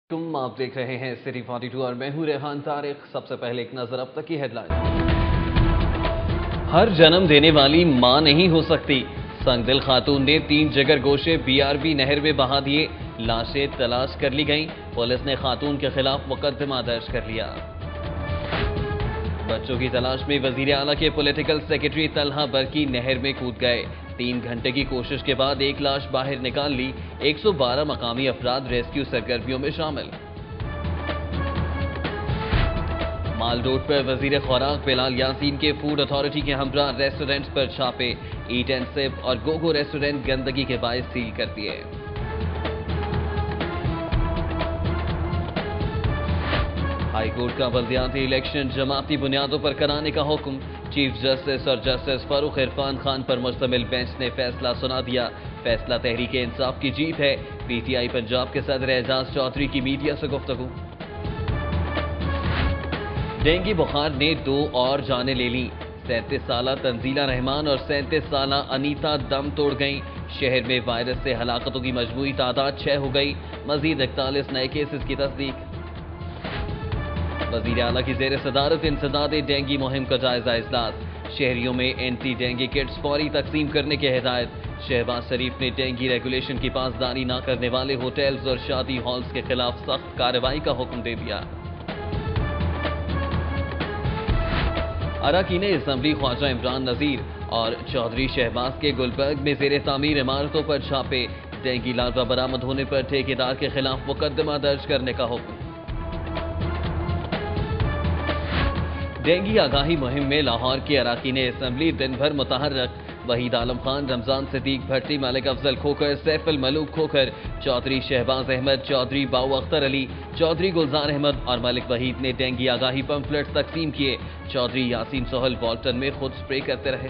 آپ دیکھ رہے ہیں سٹی 42 اور میں ہوں ریحان طارق۔ سب سے پہلے ایک نظر اب تک کی ہیڈ لائن۔ ہر جنم دینے والی ماں نہیں ہو سکتی، سنگ دل خاتون نے 3 جگر گوشے BRB نہر میں بہا دیے، لاشیں تلاش کر لی گئیں، پولیس نے خاتون کے خلاف مقدمہ درج کر لیا۔ بچوں کی تلاش میں وزیر اعلیٰ کے پولیٹیکل سیکرٹری طلحہ برقی نہر میں کود گئے، 3 گھنٹے کی کوشش کے بعد ایک لاش باہر نکال لی، 112 مقامی افراد ریسکیو سرگرمیوں میں شامل۔ مال روڈ پر وزیر خوراک بلال یاسین کے فوڈ اتھارٹی کے ہمراہ ریسٹورنٹس پر چھاپے، ایٹ اینڈ سپ اور گوگو ریسٹورنٹ گندگی کے باعث سیل کر دیے۔ ہائی کورٹ کا بلدیاتی الیکشن جماعتی بنیادوں پر کرانے کا حکم، چیف جسٹس اور جسٹس فاروق عرفان خان پر مشتمل بینچ نے فیصلہ سنا دیا، فیصلہ تحریک انصاف کی جیت ہے۔ PTI پنجاب کے صدر اعجاز چودھری کی میڈیا سے گفتگو۔ ڈینگی بخار نے 2 اور جانیں لے لیں، 37 سالہ تنزیلہ رحمان اور 37 سالہ انیتا دم توڑ گئیں، شہر میں وائرس سے ہلاکتوں کی مجموعی تعداد 6 ہو گئی، مزید 41 نئے کیسز کی تصدیق۔ وزیر اعلیٰ کی زیر صدارت انسداد ڈینگی مہم کا جائزہ اجلاس، شہریوں میں اینٹی ڈینگی کٹس فوری تقسیم کرنے کی ہدایت، شہباز شریف نے ڈینگی ریگولیشن کی پاسداری نہ کرنے والے ہوٹلز اور شادی ہالز کے خلاف سخت کارروائی کا حکم دے دیا۔ اراکین اسمبلی خواجہ عمران نذیر اور چودھری شہباز کے گلبرگ میں زیر تعمیر عمارتوں پر چھاپے، ڈینگی لاروا برآمد ہونے پر ٹھیکیدار کے خلاف مقدمہ درج کرنے کا حکم۔ ڈینگی آگاہی مہم میں لاہور کے اراکین اسمبلی دن بھر متحرک، وحید عالم خان، رمضان صدیق بھٹی، ملک افضل کھوکھر، سیف الملوک کھوکھر، چودھری شہباز احمد، چودھری باؤ اختر علی، چودھری گلزار احمد اور ملک وحید نے ڈینگی آگاہی پمفلٹ تقسیم کیے، چودھری یاسین سہل والٹن میں خود سپرے کرتے رہے۔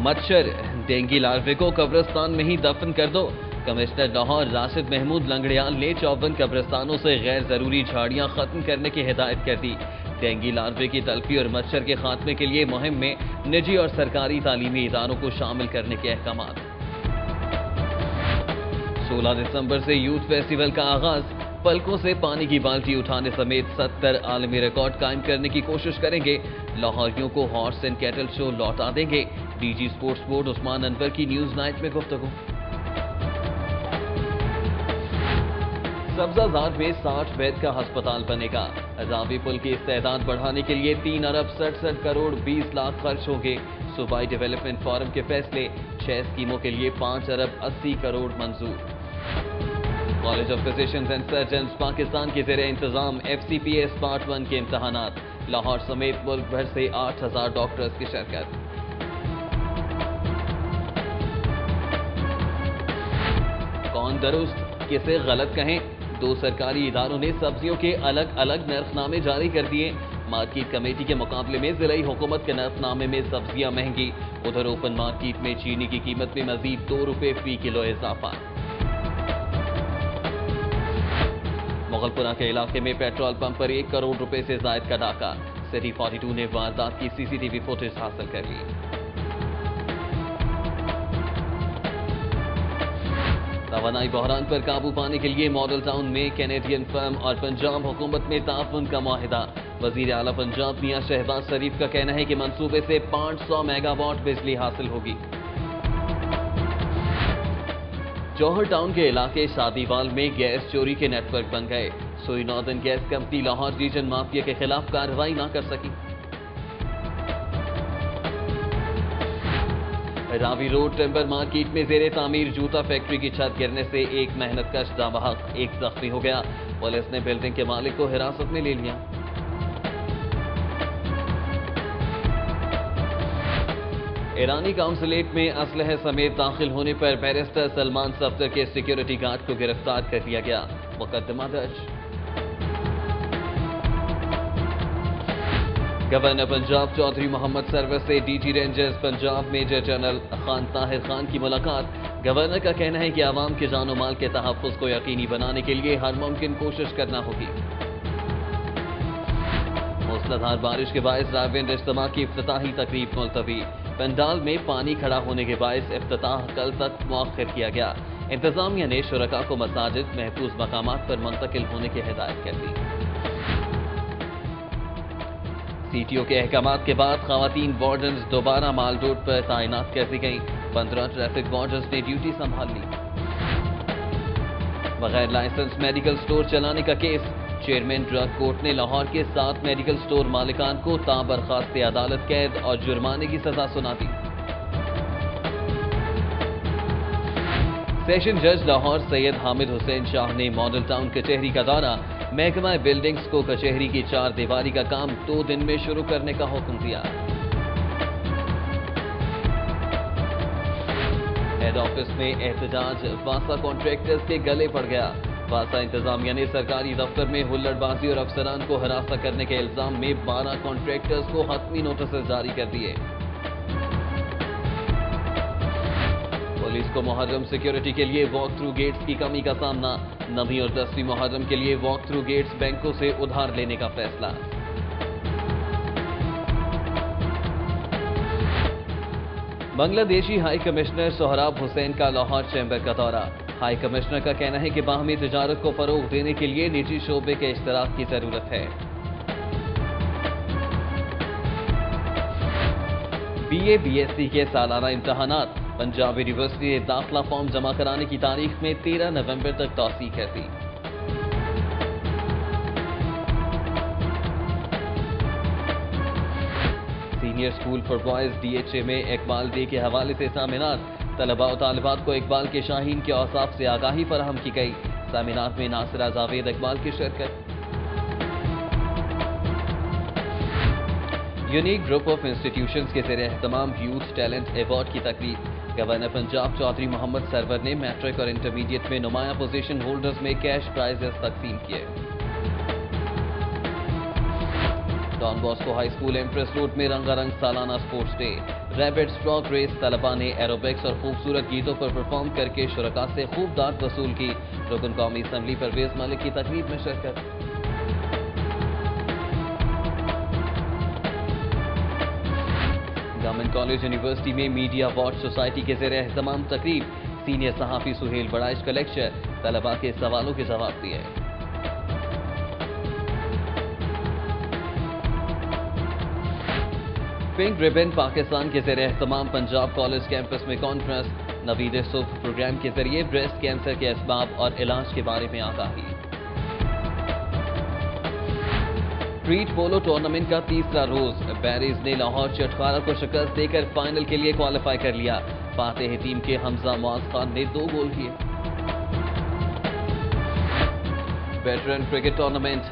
مچھر ڈینگی لاروے کو قبرستان میں ہی دفن کر دو، کمشنر لاہور راشد محمود لنگڑیال نے 54 قبرستانوں سے غیر ضروری جھاڑیاں ختم کرنے کی ہدایت کر دی۔ ڈینگی لاروے کی تلفی اور مچھر کے خاتمے کے لیے مہم میں نجی اور سرکاری تعلیمی اداروں کو شامل کرنے کے احکامات۔ 16 دسمبر سے یوتھ فیسٹیول کا آغاز، پلکوں سے پانی کی بالٹی اٹھانے سمیت 70 عالمی ریکارڈ قائم کرنے کی کوشش کریں گے، لاہوریوں کو ہارس اینڈ کیٹل شو لوٹا دیں گے، DG اسپورٹس بورڈ عثمان انور کی نیوز نائٹ میں گفتگو۔ سبزہ زار میں 60 بیڈ کا ہسپتال بنے گا، راوی پل کی استعداد بڑھانے کے لیے 3 ارب 67 کروڑ 20 لاکھ خرچ ہوں گے، صوبائی ڈیولپمنٹ فورم کے فیصلے، 6 اسکیموں کے لیے 5 ارب 80 کروڑ منظور۔ College of physicians and surgeons Pakistan کے زیر انتظام FCPS پارٹ 1 کے امتحانات، لاہور سمیت ملک بھر سے 8000 ڈاکٹرز کی شرکت۔ کون درست کسے غلط کہیں، 2 سرکاری اداروں نے سبزیوں کے الگ الگ نرخ نامے جاری کر دیے، مارکیٹ کمیٹی کے مقابلے میں ضلعی حکومت کے نرخ نامے میں سبزیاں مہنگی، ادھر اوپن مارکیٹ میں چینی کی قیمت میں مزید 2 روپے فی کلو اضافہ۔ مغل پورہ کے علاقے میں پیٹرول پمپ پر 1 کروڑ روپے سے زائد کا ڈاکہ، سٹی 42 نے واردات کی CCTV فوٹیج حاصل کر لی۔ توانائی بحران پر قابو پانے کے لیے ماڈل ٹاؤن میں کینیڈین فرم اور پنجاب حکومت میں تعاون کا معاہدہ، وزیر اعلیٰ پنجاب میاں شہباز شریف کا کہنا ہے کہ منصوبے سے 500 میگا واٹ بجلی حاصل ہوگی۔ جوہر ٹاؤن کے علاقے شادی وال میں گیس چوری کے نیٹ ورک بن گئے، Sui northern gas company Lahore region mafia کے خلاف کارروائی نہ کر سکی۔ راوی روڈ ٹمبر مارکیٹ میں زیر تعمیر جوتا فیکٹری کی چھت گرنے سے ایک محنت کش جاں بحق، ایک زخمی ہو گیا، پولیس نے بلڈنگ کے مالک کو حراست میں لے لیا۔ ایرانی قونصلیٹ میں اسلحے سمیت داخل ہونے پر بیرسٹر سلمان صفدر کے سیکیورٹی گارڈ کو گرفتار کر لیا گیا، مقدمہ درج۔ گورنر پنجاب چودھری محمد سرور سے DG rangers Punjab major general Khan Tahir Khan کی ملاقات، گورنر کا کہنا ہے کہ عوام کے جان و مال کے تحفظ کو یقینی بنانے کے لیے ہر ممکن کوشش کرنا ہوگی۔ موسلادھار بارش کے باعث راوند اجتماع کی افتتاحی تقریب ملتوی، پنڈال میں پانی کھڑا ہونے کے باعث افتتاح کل تک مؤخر کیا گیا، इंतजामिया ने शुरका को मसाजिद महफूज मकामात पर मुंतकिल होने की हिदायत कर दी। सीटीओ के अहकामात के बाद खवातीन वार्डन्स दोबारा माल रोड पर तैनात कर दी गई। 15 ट्रैफिक वार्डन्स ने ड्यूटी संभाल ली। बगैर लाइसेंस मेडिकल स्टोर चलाने का केस, चेयरमैन ड्रग कोर्ट ने लाहौर के 7 मेडिकल स्टोर मालिकान को ताबरखास्त अदालत कैद और जुर्माने की सजा सुना दी। सेशन जज लाहौर सैयद हामिद हुसैन शाह ने मॉडल टाउन कचहरी का दौरा, महकमा बिल्डिंग्स को कचहरी की 4 दीवारी का काम 2 दिन में शुरू करने का हुक्म दिया। हेड ऑफिस में एहतजाज, वासा कॉन्ट्रैक्टर्स के गले पड़ गया। वासा इंतजामिया ने सरकारी दफ्तर में हुल्लड़बाजी और अफसरान को हरासा करने के इल्जाम में 12 कॉन्ट्रैक्टर्स को हतमी नोटिस जारी कर दिए। पुलिस को मुहर्रम सिक्योरिटी के लिए वॉक थ्रू गेट्स की कमी का सामना, 9वीं और 10वीं मुहर्रम के लिए वॉक थ्रू गेट्स बैंकों से उधार लेने का फैसला। बांग्लादेशी हाई कमिश्नर सोहराब हुसैन का लाहौर चैम्बर का दौरा, हाई कमिश्नर का कहना है कि बाहमी तिजारत को फरोग देने के लिए निजी शोबे के इश्तराक की जरूरत है। BA BSc के सालाना इम्तहानात, पंजाब यूनिवर्सिटी ने दाखिला फॉर्म जमा कराने की तारीख में 13 नवंबर तक तौसीह कर दी। Senior school for boys DHA में इकबाल डे के हवाले से सेमिनार, तलबा और तालिबात को इकबाल के शाहीन के औसाफ से आगाही फराहम की गई। सेमिनार में नासिरा जावेद इकबाल की शिरकत। यूनिक ग्रुप ऑफ इंस्टीट्यूशंस के ज़रिए एहतमाम यूथ टैलेंट अवार्ड की तकरीब, गवर्नर पंजाब चौधरी मोहम्मद सरवर ने मैट्रिक और इंटरमीडिएट में नुमाया पोजीशन होल्डर्स में कैश प्राइजेस तकसीम किए। Don Bosco high school Empress road में रंगारंग सालाना स्पोर्ट्स डे, रैबिट स्ट्रॉक रेस, तलबा ने एरोबिक्स और खूबसूरत गीतों पर परफॉर्म करके शुरका से खूब दाद वसूल की। रुकन कौमी असम्बली परवेज मलिक की तकरीब में शिरकत। गवर्नमेंट कॉलेज यूनिवर्सिटी में मीडिया वॉच सोसाइटी के ज़रिए एहतमाम तकरीब, सीनियर सहाफ़ी सुहेल बड़ाइश का लेक्चर, तलबा के सवालों के जवाब दिए। पिंक रिबन पाकिस्तान के ज़रिए एहतमाम पंजाब कॉलेज कैंपस में कॉन्फ्रेंस, नवीद सुबह प्रोग्राम के ज़रिए ब्रेस्ट कैंसर के असबाब और इलाज के बारे में आगाही। स्ट्रीट पोलो टूर्नामेंट का तीसरा रोज, बैरीज ने लाहौर चटखारा को शिकस्त देकर फाइनल के लिए क्वालिफाई कर लिया। फातेह टीम के हमजा मुआज खान ने 2 गोल किए। Veteran cricket tournament,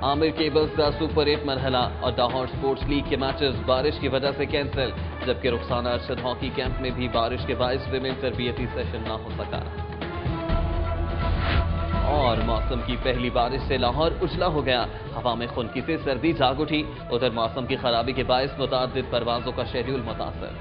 Aamir cables का सुपर 8 मरहला और लाहौर स्पोर्ट्स लीग के मैचेस बारिश की वजह से कैंसिल, जबकि रुखसाना अरशद हॉकी कैंप में भी बारिश के बायस विमेन तरबियती सेशन न हो सका। और मौसम की पहली बारिश से लाहौर उजला हो गया, हवा में खुनकी से सर्दी जाग उठी। उधर मौसम की खराबी के बायस मुतादिद परवाजों का शेड्यूल मुतासर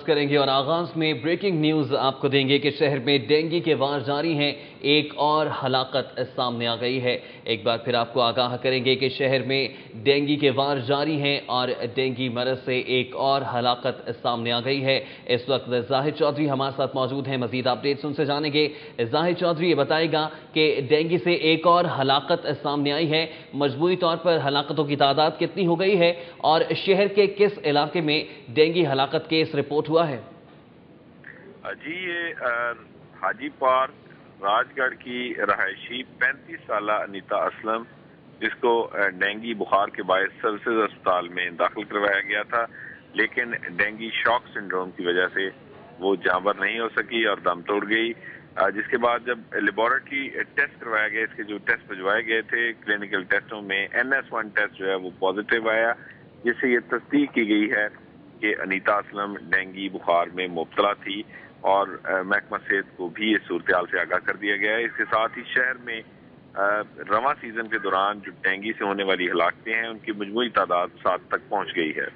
करेंगे। और आगाज में ब्रेकिंग न्यूज आपको देंगे कि शहर में डेंगू के वार जारी हैं, एक और हलाकत सामने आ गई है। एक बार फिर आपको आगाह करेंगे कि शहर में डेंगू के वार जारी हैं और डेंगू मरज से एक और हलाकत सामने आ गई है। इस वक्त जाहिद चौधरी हमारे साथ मौजूद हैं, मजीद अपडेट्स उनसे जानेंगे। जाहिद चौधरी ये बताएगा कि डेंगू से एक और हलाकत सामने आई है, मजमूई तौर पर हलाकतों की तादाद कितनी हो गई है और शहर के किस इलाके में डेंगू हलाकत केस रिपोर्ट हुआ है? जी, ये हाजी पार्क राजगढ़ की रहायशी 35 साल अनीता असलम, जिसको डेंगू बुखार के बायस सर्विसेज अस्पताल में दाखिल करवाया गया था, लेकिन डेंगू शॉक सिंड्रोम की वजह से वो जांबर नहीं हो सकी और दम तोड़ गई। जिसके बाद जब लेबोरेटरी टेस्ट करवाया गया, इसके जो टेस्ट भिजवाए गए थे क्लिनिकल टेस्टों में NS1 टेस्ट जो है वो पॉजिटिव आया, जिससे ये तस्दीक की गई है कि अनीता असलम डेंगू बुखार में मुब्तला थी और महकमा सेहत को भी इस सूरत-ए-हाल से आगाह कर दिया गया है। इसके साथ ही शहर में रवां सीजन के दौरान जो डेंगू से होने वाली हलाकतें हैं उनकी मजमूई तादाद 7 तक पहुंच गई है।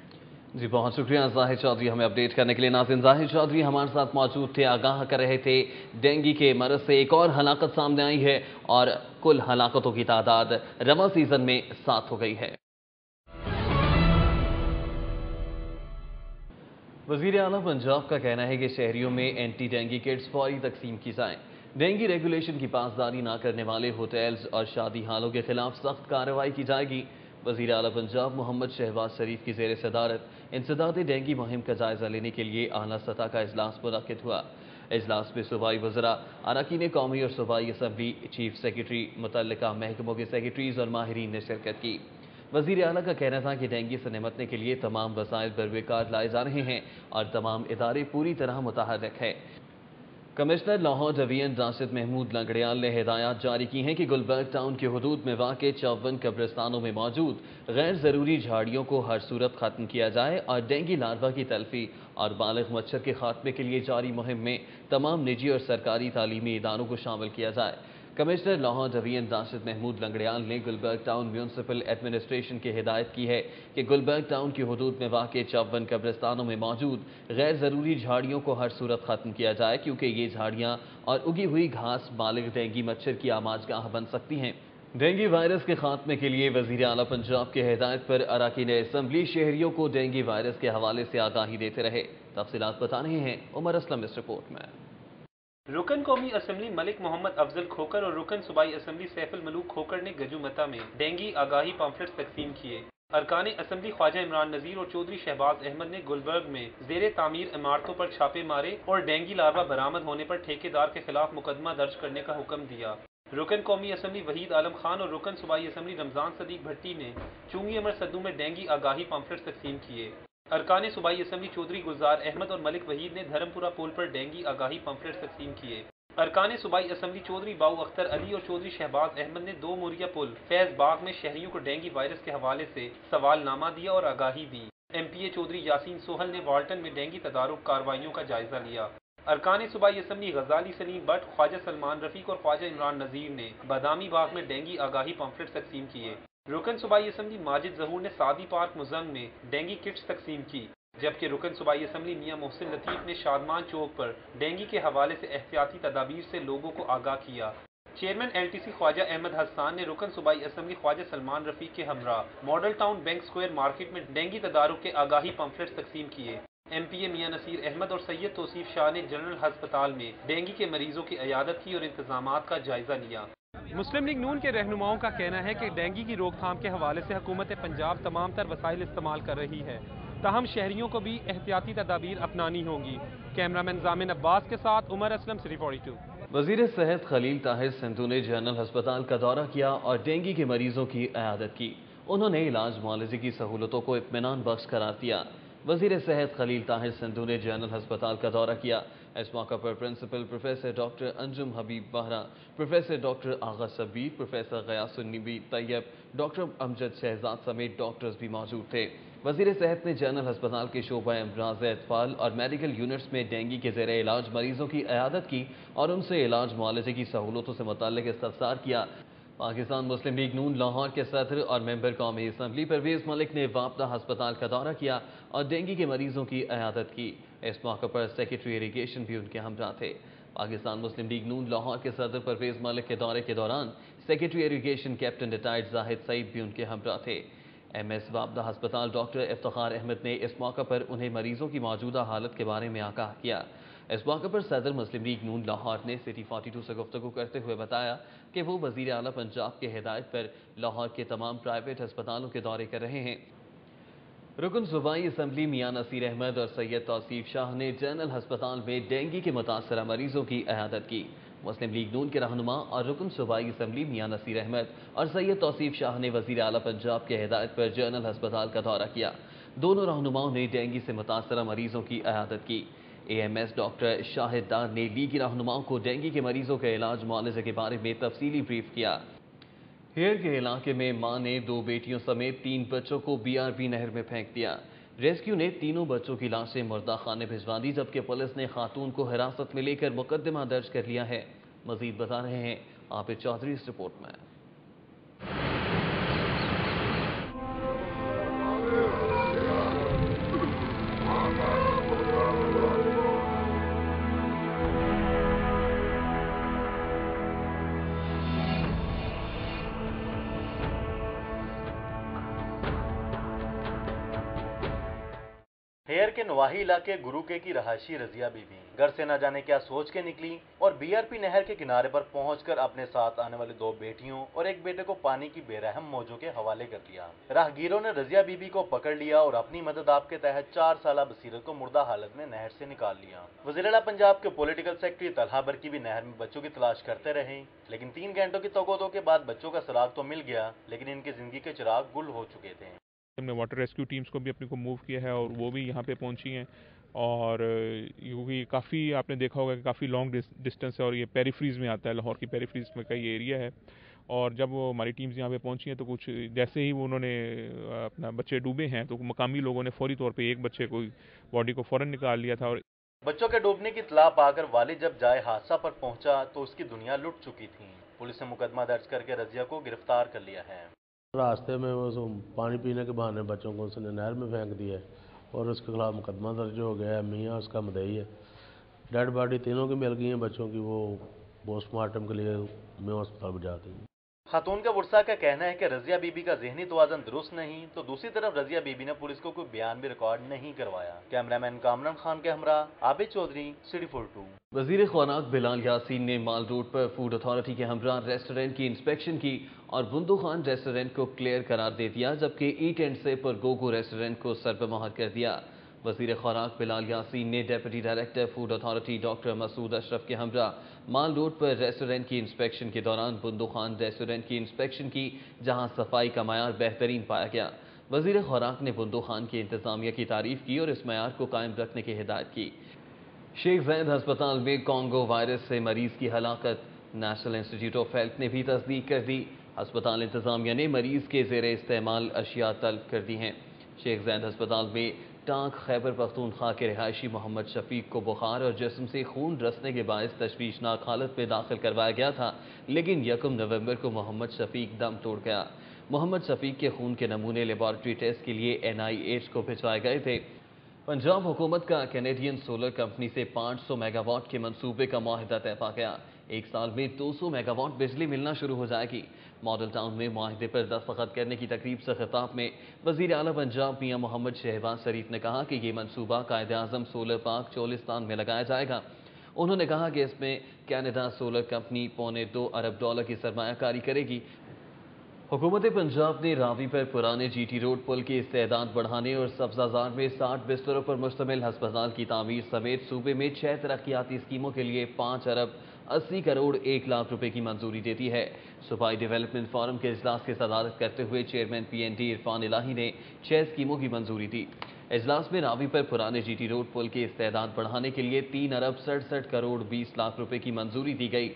जी बहुत शुक्रिया जाहिद चौधरी हमें अपडेट करने के लिए। नाज़रीन, जाहिद चौधरी हमारे साथ मौजूद थे, आगाह कर रहे थे डेंगू के मरज से एक और हलाकत सामने आई है और कुल हलाकतों की तादाद रवां सीजन में 7 हो गई है। वज़ीर आला पंजाब का कहना है कि शहरियों में एंटी डेंगू किट्स फौरी तकसीम की जाएं। डेंगू रेगुलेशन की पासदारी न करने वाले होटल्स और शादी हालों के खिलाफ सख्त कार्रवाई की जाएगी। वज़ीर आला पंजाब मोहम्मद शहबाज शरीफ की ज़ेर सदारत इंसदाद डेंगू मुहिम का जायज़ा लेने के लिए आला सतह का इजलास मुनक्किद हुआ। इजलास में सूबाई वज़रा, अरकान कौमी और सूबाई असम्बली, चीफ सेक्रेटरी, मुतल्लिका महकमों के सेक्रेटरीज और माहिरीन ने शिरकत की। वज़ीर आला का कहना था कि डेंगू से निमटने के लिए तमाम वसाइल बरवेकार लाए जा रहे हैं और तमाम इदारे पूरी तरह मुतहर्रिक हैं। कमिश्नर लाहौर डिवीजन राशिद महमूद लंगड़ियाल ने हिदायत जारी की हैं कि गुलबर्ग टाउन के हुदूद में वाक़े 54 कब्रिस्तानों में मौजूद गैर ज़रूरी झाड़ियों को हर सूरत ख़त्म किया जाए और डेंगू लार्वा की तल्फी और बालिग मच्छर के खात्मे के लिए जारी मुहिम में तमाम निजी और सरकारी तालीमी इदारों को शामिल किया जाए। कमिश्नर लाहौर डिवीजन राशिद महमूद लंगड़ियाल ने गुलबर्ग टाउन म्यूनसिपल एडमिनिस्ट्रेशन की हिदायत की है कि गुलबर्ग टाउन की हुदूद में वाक़े 54 कब्रिस्तानों में मौजूद गैर ज़रूरी झाड़ियों को हर सूरत ख़त्म किया जाए, क्योंकि ये झाड़ियाँ और उगी हुई घास बालिग डेंगू मच्छर की आमाजगाह बन सकती हैं। डेंगू वायरस के खात्मे के लिए वज़ीर आला पंजाब की हिदायत पर अरकान असम्बली शहरियों को डेंगू वायरस के हवाले से आगाही देते रहे। तफसीलात बता रहे हैं उमर असलम इस रिपोर्ट में। रुकन कौमी असम्बली मलिक मोहम्मद अफजल खोकर और रुकन सूबाई असम्बली सैफुल मलूक खोकर ने गजूमता में डेंगू आगाही पम्फलेट्स तकसीम किए। अरकान असम्बली ख्वाजा इमरान नज़ीर और चौधरी शहबाज अहमद ने गुलबर्ग में ज़ेर तामीर इमारतों पर छापे मारे और डेंगू लार्वा बरामद होने पर ठेकेदार के खिलाफ मुकदमा दर्ज करने का हुक्म दिया। रुकन कौमी असम्बली वहीद आलम खान और रुकन सूबाई असम्बली रमजान सदीक भट्टी ने चुंगी अमर सद्दू में डेंगू आगाही पम्फलेट्स तकसीम किए। अरकान सूबाई असम्बली चौधरी गुलजार अहमद और मलिक वहीद ने धर्मपुरा पुल पर डेंगू आगाही पम्फलेट्स तकसीम किए। अरकान सूबाई असम्बली चौधरी बाऊ अख्तर अली और चौधरी शहबाज अहमद ने 2 मुरिया पुल फैज बाग में शहरियों को डेंगू वायरस के हवाले से सवालनामा दिया और आगाही दी। MPA चौधरी यासीन सोहल ने वाल्टन में डेंगू तदारुक कार्रवाइयों का जायजा लिया। अरकान सूबाई असम्बली गजाली सलीम भट्ट, ख्वाजा सलमान रफीक और ख्वाजा इमरान नज़ीर ने बादामी बाग में डेंगू आगाही पम्फलेट्स तकसीम किए। रुकन सूबाई असम्बली माजिद जहूर ने सादी पार्क मुजंग में डेंगू किट्स तकसीम की, जबकि रुकन सूबाई असम्बली मियां मोहसिन लतीफ़ ने शादमान चौक पर डेंगू के हवाले से एहतियाती तदाबीर से लोगों को आगाह किया। चेयरमैन LTC ख्वाजा अहमद हसन ने रुकन सूबाई असम्बली ख्वाजा सलमान रफीक के हमरा model town bank square market में डेंगू तदारुक के आगाही पम्फलेट्स तकसीम किए। MPA मियां नसीर अहमद और सैयद तौसीफ शाह ने जनरल हस्पताल में डेंगू के मरीजों की इयादत की और इंतजामात का जायजा लिया। मुस्लिम लीग नून के रहनुमाओं का कहना है कि डेंगू की रोकथाम के हवाले से हुकूमत पंजाब तमाम तर वसाइल इस्तेमाल कर रही है, ताहम शहरियों को भी एहतियाती तदाबीर अपनानी होंगी। कैमरामैन जामिन अब्बास के साथ उमर असलम, सिटी 42। वज़ीर सेहत खलील ताहिर सिंधु ने जनरल अस्पताल का दौरा किया और डेंगू के मरीजों की इयादत की। उन्होंने इलाज मुआलजे की सहूलतों को इत्मीनान बख्श करार दिया। वज़ीर सेहत खलील ताहिर सिंधु ने जनरल अस्पताल का दौरा किया। इस मौका पर प्रिंसिपल प्रोफेसर डॉक्टर अंजुम हबीब बहरा, प्रोफेसर डॉक्टर आगा शब्बीर, प्रोफेसर गयासुन्नबी तैयब, डॉक्टर अमजद शहजाद समेत डॉक्टर्स भी मौजूद थे। वज़ीर सेहत ने जनरल अस्पताल के शोबा अमराज़ अतफाल और मेडिकल यूनिट्स में डेंगू के ज़ेरे इलाज मरीजों की इयादत की और उनसे इलाज मुआलजे की सहूलतों से मुतल्लिक़ इस्तफ़सार किया। पाकिस्तान मुस्लिम लीग नून लाहौर के सदर और मेंबर कौमी असम्बली परवेज़ मलिक ने वापदा हस्पताल का दौरा किया और डेंगू के मरीजों की इयादत की। इस मौके पर सेक्रेटरी इरीगेशन भी उनके हमरा थे। पाकिस्तान मुस्लिम लीग नून लाहौर के सदर परवेज़ मलिक के दौरे के दौरान secretary irrigation captain retired Zahid Saeed भी उनके हमरा थे। MS वापदा हस्पताल डॉक्टर इफ्तिखार अहमद ने इस मौके पर उन्हें मरीजों की मौजूदा हालत के बारे में आगाह किया। इस मौके पर सदर मुस्लिम लीग नून लाहौर ने सिटी 42 से गुफ्तगू करते हुए बताया कि वो वज़ीर आला पंजाब की हिदायत पर लाहौर के तमाम प्राइवेट अस्पतालों के दौरे कर रहे हैं। रुकन सूबाई असम्बली मियां नसीर अहमद और सैयद तौसीफ शाह ने जनरल हस्पताल में डेंगू के मुतासरा मरीजों की इयादत की। मुस्लिम लीग नून के रहनुमा और रुकन सूबाई असम्बली मियां नसीर अहमद और सैयद तौसीफ शाह ने वज़ीर आला पंजाब की हिदायत पर जनरल हस्पताल का दौरा किया। दोनों रहनुमाओं ने डेंगू से मुतासरा मरीजों की इयादत की। AMS डॉक्टर शाहिद डार ने लीगी रहनुमाओं को डेंगू के मरीजों के इलाज मुआलजे के बारे में तफसीली ब्रीफ किया। हेयर के इलाके में मां ने 2 बेटियों समेत 3 बच्चों को BRB नहर में फेंक दिया। रेस्क्यू ने तीनों बच्चों की लाशें मुर्दा खाने भिजवा दी, जबकि पुलिस ने खातून को हिरासत में लेकर मुकदमा दर्ज कर लिया है। मजीद बता रहे हैं आबिद चौधरी इस रिपोर्ट में। ہیر کے نواحی علاقے گروکے کی رہائشی رضیہ بی بی گھر سے نہ جانے کیا سوچ کے نکلی اور بی آر پی نہر کے کنارے پر پہنچ کر اپنے ساتھ آنے والی 2 بیٹیوں اور ایک بیٹے کو پانی کی بے رحم موجوں کے حوالے کر دیا۔ راہگیروں نے رضیہ بی بی کو پکڑ لیا اور اپنی مدد آپ کے تحت 4 سالہ بصیرت کو مردہ حالت میں نہر سے نکال لیا۔ وزیر اعلیٰ پنجاب کے پولیٹیکل سیکرٹری طلحہ برقی بھی نہر میں بچوں کی تلاش کرتے رہے، لیکن 3 گھنٹوں کی توقع کے بعد بچوں کا سراغ تو مل گیا، لیکن ان کی زندگی کے چراغ گل ہو چکے تھے۔ ہم نے واٹر ریسکیو ٹیمز کو بھی اپنے کو موو کیا ہے اور وہ بھی یہاں پہ پہنچی ہیں، اور کیونکہ کافی آپ نے دیکھا ہوگا کہ کافی لانگ ڈسٹینس ہے اور یہ پیریفریز میں آتا ہے، لاہور کی پیریفریز میں کا یہ ایریا ہے، اور جب وہ ہماری ٹیمز یہاں پہ پہنچی ہیں تو کچھ جیسے ہی وہ انہوں نے اپنا بچے ڈوبے ہیں تو مقامی لوگوں نے فوری طور پہ ایک بچے کو باڈی کو فوراً نکال لیا تھا۔ اور بچوں کے ڈوبنے کی اطلاع پا کر والد جب جائے حادثہ پر پہنچا تو اس کی دنیا لٹ چکی تھی۔ پولیس نے مقدمہ درج کر کے رضیہ کو گرفتار کر لیا ہے۔ راستے میں وہ پانی پینے کے بہانے بچوں کو اس نے نہر میں پھینک دیا ہے اور اس کے خلاف مقدمہ درج ہو گیا ہے۔ میاں اس کا مدعی ہے۔ ڈیڈ باڈی تینوں کی مل گئی ہیں بچوں کی، وہ پوسٹ مارٹم کے لیے میاں ہسپتال بھجا دی۔ خاتون کا ورثہ کا کہنا ہے کہ رضیہ بی بی کا ذہنی توازن درست نہیں، تو دوسری طرف رضیہ بی بی نے پولیس کو کوئی بیان بھی ریکارڈ نہیں کروایا۔ کیمرامین کامران خان کے ہمراہ عابد چودھری، سٹی 42۔ وزیر خوراک بلال یاسین نے مال روڈ پر فوڈ اتھارٹی کے ہمراہ ریسٹورنٹ کی انسپیکشن کی اور بندو خان ریسٹورنٹ کو کلیئر قرار دے دیا، جبکہ ایٹ اینڈ سے پر گوگو ریسٹورنٹ کو سر پہ مہر کر دیا۔ وزیر خوراک بلال یاسین نے deputy director food authority doctor Masood Ashraf کے ہمراہ مال روڈ پر ریسٹورنٹ کی انسپیکشن کے دوران بندو خان ریسٹورنٹ کی انسپیکشن کی، جہاں صفائی کا معیار بہترین پایا گیا۔ وزیر خوراک نے بندو خان کی انتظامیہ کی تعریف کی اور اس معیار کو قائم رکھنے کی ہدایت کی۔ شیخ زید ہسپتال میں کانگو وائرس سے مریض کی ہلاکت، نیشنل انسٹیٹیوٹ آف ہیلتھ نے بھی تصدیق کر دی۔ ہسپتال انتظامیہ نے مریض کے زیر استعمال اشیاء طلب کر دی ہیں۔ شیخ زید ہسپتال میں ٹانک خیبر پختونخوا کے رہائشی محمد شفیق کو بخار اور جسم سے خون رسنے کے باعث تشویشناک حالت میں داخل کروایا گیا تھا، لیکن 1 نومبر کو محمد شفیق دم توڑ گیا۔ محمد شفیق کے خون کے نمونے لیبارٹری ٹیسٹ کے لیے NIH کو بھجوائے گئے تھے۔ پنجاب حکومت کا کینیڈین سولر کمپنی سے 500 میگا واٹ کے منصوبے کا معاہدہ طے پا گیا۔ 1 سال میں 200 میگا واٹ بجلی ملنا شروع ہو جائے گی۔ ماڈل ٹاؤن میں معاہدے پر دستخط کرنے کی تقریب سے خطاب میں وزیر اعلیٰ پنجاب میاں محمد شہباز شریف نے کہا کہ یہ منصوبہ قائد اعظم سولر پارک چولستان میں لگایا جائے گا۔ انہوں نے کہا کہ اس میں کینیڈا سولر کمپنی $2.25 ارب کی سرمایہ کاری کرے گی۔ حکومت پنجاب نے راوی پر پرانے جی ٹی روڈ پل کی استعداد بڑھانے اور سبزہ زار میں 60 بستروں پر مشتمل ہسپتال کی تعمیر سمیت صوبے میں 6 ترقیاتی اسکیموں کے لیے 5 ارب 80 کروڑ 1 لاکھ روپے کی منظوری دیتی ہے۔ صوبائی ڈیولپمنٹ فورم کے اجلاس کی صدارت کرتے ہوئے چیئرمین PND عرفان الہی نے 6 اسکیموں کی منظوری دی۔ اجلاس میں راوی پر پرانے جی ٹی روڈ پل کی استعداد بڑھانے کے لیے 3 ارب 67 کروڑ 20 لاکھ روپے کی منظوری دی گئی۔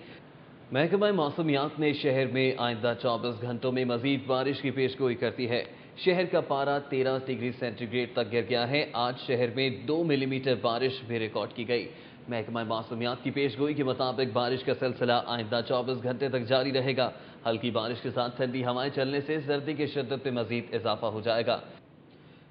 محکمہ موسمیات نے شہر میں آئندہ 24 گھنٹوں میں مزید بارش کی پیشگوئی کرتی ہے۔ شہر کا پارہ 13 ڈگری سینٹی گریڈ تک گر گیا ہے۔ آج شہر میں 2 ملی میٹر بارش بھی ریکارڈ کی گئی۔ محکمہ موسمیات کی پیشگوئی کے مطابق بارش کا سلسلہ آئندہ 24 گھنٹے تک جاری رہے گا۔ ہلکی بارش کے ساتھ ٹھنڈی ہوائیں چلنے سے سردی کی شدت میں مزید اضافہ ہو جائے گا۔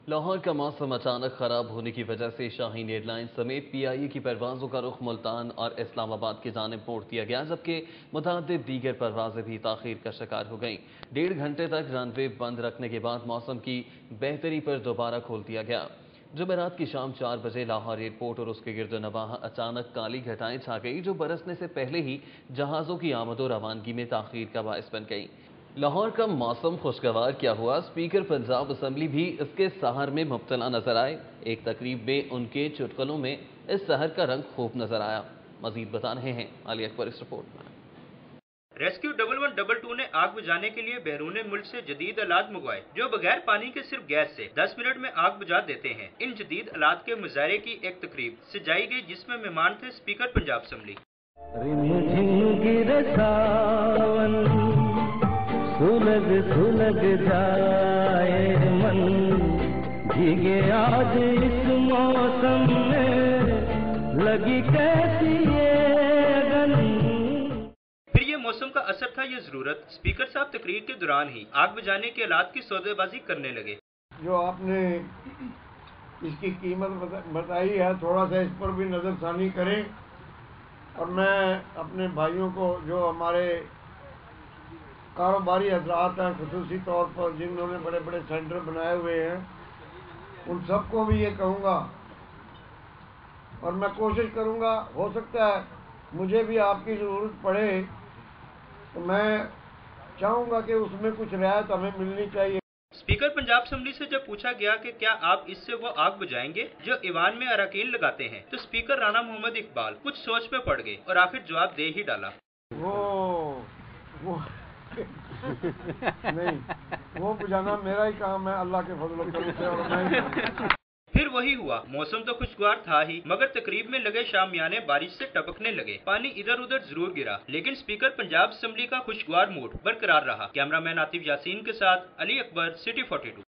لاہور کا موسم اچانک خراب ہونے کی وجہ سے شاہین ایئر لائن سمیت PIE کی پروازوں کا رخ ملتان اور اسلام آباد کی جانب موڑ دیا گیا، جبکہ متعدد دیگر پروازیں بھی تاخیر کا شکار ہو گئیں۔ 1.5 گھنٹے تک رن وے بند رکھنے کے بعد موسم کی بہتری پر دوبارہ کھول دیا گیا۔ جمعرات کی شام 4 بجے لاہور ایئرپورٹ اور اس کے گرد و نواح اچانک کالی گھٹائیں چھا گئی، جو برسنے سے پہلے ہی جہازوں کی آمد و روانگی میں تاخیر کا باعث بن گئی۔ لاہور کا موسم خوشگوار کیا ہوا، اسپیکر پنجاب اسمبلی بھی اس کے سحر میں مبتلا نظر آئے۔ ایک تقریب میں ان کے چٹکلوں میں اس سحر کا رنگ خوب نظر آیا۔ مزید بتا رہے ہیں علی اکبر اس رپورٹ میں۔ ریسکیو 1122 نے آگ بجھانے کے لیے بیرون ملک سے جدید آلات منگوائے، جو بغیر پانی کے صرف گیس سے 10 منٹ میں آگ بجھا دیتے ہیں۔ ان جدید آلات کے مظاہرے کی ایک تقریب سجائی گئی، جس میں مہمان تھے اسپیکر پنجاب اسمبلی۔ سلگ سلگ جائے من بھیگے آج اس موسم میں لگی کیسی یہ گن۔ پھر یہ موسم کا اثر تھا یہ ضرورت، اسپیکر صاحب تقریر کے دوران ہی آگ بجھانے کے آلات کی سودے بازی کرنے لگے۔ جو آپ نے اس کی قیمت بتائی ہے، تھوڑا سا اس پر بھی نظر ثانی کریں، اور میں اپنے بھائیوں کو جو ہمارے کاروباری حضرات ہیں، خصوصی طور پر جنہوں نے بڑے بڑے سینٹر بنائے ہوئے ہیں، उन सबको भी ये कहूँगा और मैं कोशिश करूँगा, हो सकता है मुझे भी आपकी ज़रूरत पड़े तो मैं चाहूँगा कि उसमें कुछ रियायत हमें मिलनी चाहिए। स्पीकर पंजाब असेंबली से जब पूछा गया कि क्या आप इससे वो आग बुझाएंगे जो ईवान में अरकान लगाते हैं, तो स्पीकर राना मोहम्मद इकबाल कुछ सोच में पड़ गए और आखिर जवाब दे ही डाला। वो नहीं, वो बुझाना मेरा ही काम है, अल्लाह के फजल करम से, और मैं फिर वही हुआ। मौसम तो खुशगवार था ही, मगर तकरीब में लगे शामियाने बारिश से टपकने लगे। पानी इधर उधर जरूर गिरा, लेकिन स्पीकर पंजाब असेंबली का खुशगवार मूड बरकरार रहा। कैमरामैन आतिफ यासीन के साथ अली अकबर, सिटी 42।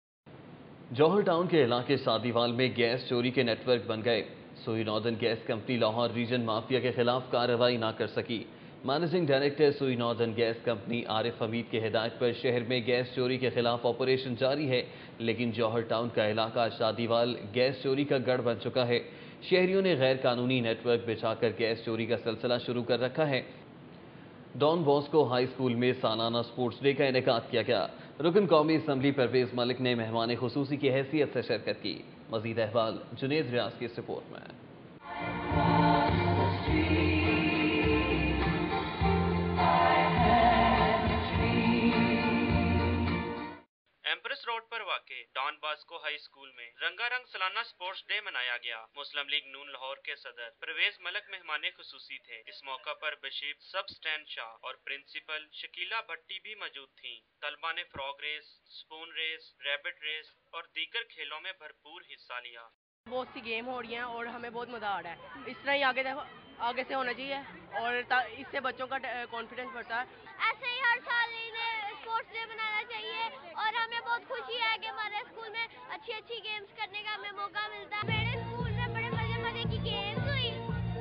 जौहर टाउन के इलाके सादीवाल में गैस चोरी के नेटवर्क बन गए। Sui northern gas company Lahore region mafia के खिलाफ कार्रवाई न कर सकी। Managing director Sui northern gas company Arif Hameed की हिदायत पर शहर में गैस चोरी के खिलाफ ऑपरेशन जारी है, लेकिन जौहर टाउन का इलाका शादीवाल गैस चोरी का गढ़ बन चुका है। शहरियों ने गैर कानूनी नेटवर्क बिछाकर गैस चोरी का सिलसिला शुरू कर रखा है। डॉन बॉस्को हाई स्कूल में सालाना स्पोर्ट्स डे का इनेकाद किया गया। रुकन कौमी असम्बली परवेज मलिक ने मेहमान खुसूसी की हैसियत से शिरकत की। मजीद अहवाल जुनेद रियाज की इस रिपोर्ट में। एम्प्रेस रोड पर वाक़े डॉन बॉस्को हाई स्कूल में रंगारंग सालाना स्पोर्ट्स डे मनाया गया। मुस्लिम लीग नून लाहौर के सदर परवेज मलिक मेहमान खुसूसी थे। इस मौका पर बशीर सब स्टैंड शाह और प्रिंसिपल शकीला भट्टी भी मौजूद थीं। तलबा ने frog race, spoon race, rabbit race और दीगर खेलों में भरपूर हिस्सा लिया। बहुत सी गेम हो रही हैं और हमें बहुत मजा आ रहा है। इस तरह ही आगे से होना चाहिए और इससे बच्चों का कॉन्फिडेंस बढ़ता है। ऐसे ही हर साल इन्हें स्पोर्ट्स डे मनाना चाहिए और हमें बहुत खुशी है कि हमारे स्कूल में अच्छी गेम्स करने का हमें मौका मिलता है। मेरे स्कूल में बड़े मजे की गेम्स हुई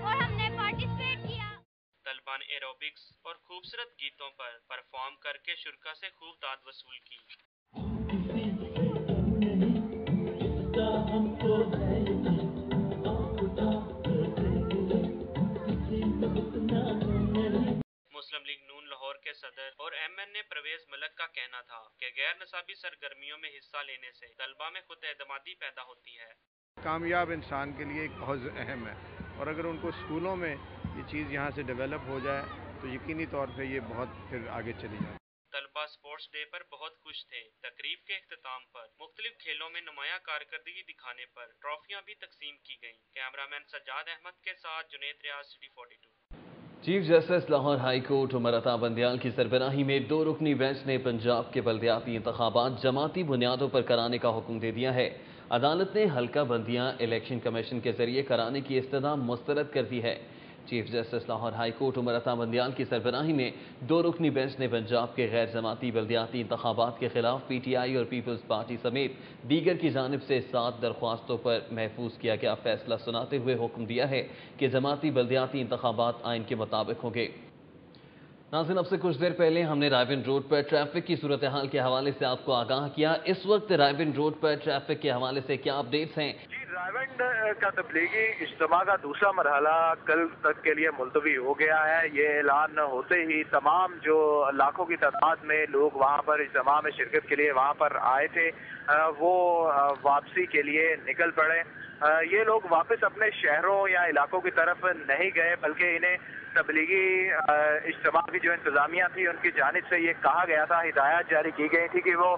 और हमने पार्टिसिपेट किया। तलबा ने एरोबिक्स और खूबसूरत गीतों पर परफॉर्म करके शुरा से खूब दाद वसूल की। मुस्लिम लीग नून लाहौर के सदर और MNA परवेज मलिक का कहना था कि गैर नसाबी सरगर्मियों में हिस्सा लेने से तलबा में खुद एतमादी पैदा होती है। कामयाब इंसान के लिए एक बहुत अहम है और अगर उनको स्कूलों में ये चीज़ यहाँ से डेवलप हो जाए तो यकीनी तौर पे ये बहुत फिर आगे चली जाए। तलबा स्पोर्ट्स डे पर बहुत खुश थे। तकरीब के इख्तिताम पर मुख्तलिफ खेलों में नुमाया कारकर्दगी दिखाने पर ट्रॉफियां भी तकसीम की गईं। कैमरामैन सज्जाद अहमद के साथ Junaid Riaz, city 42। Chief justice Lahore high court Umar Ata Bandial की सरबराही में 2 रुकनी बेंच ने पंजाब के बल्दियाती इंतखाबात जमाती बुनियादों पर कराने का हुक्म दे दिया है। अदालत ने हल्का बंदियां इलेक्शन कमीशन के जरिए कराने की इस्तदा मुस्तरद कर दी है। Chief justice Lahore high court Umar Ata Bandial की सरबराही में 2 रुकनी बेंच ने पंजाब के गैर जमाती बल्दियाती इंतखाबात के खिलाफ PTI और पीपल्स पार्टी समेत दीगर की जानिब से 7 दरख्वास्तों पर महफूज किया गया फैसला सुनाते हुए हुक्म दिया है कि जमाती बल्दियाती इंतखाबात आइन के मुताबिक होंगे। नाज़रीन, अब से कुछ देर पहले हमने रायविंड रोड पर ट्रैफिक की सूरत हाल के हवाले से आपको आगाह किया। इस वक्त रायविंड रोड पर ट्रैफिक के हवाले से क्या अपडेट्स हैं? रायविंड का तबलीगी इज्तिमा का दूसरा मरहला कल तक के लिए मुलतवी हो गया है। ये ऐलान होते ही तमाम जो लाखों की तादाद में लोग वहाँ पर इज्तिमा में शिरकत के लिए वहाँ पर आए थे, वो वापसी के लिए निकल पड़े। ये लोग वापस अपने शहरों या इलाकों की तरफ नहीं गए, बल्कि इन्हें तबलीगी इज्तिमा की जो इंतजामिया थी उनकी जानिब से ये कहा गया था, हिदायत जारी की गई थी कि वो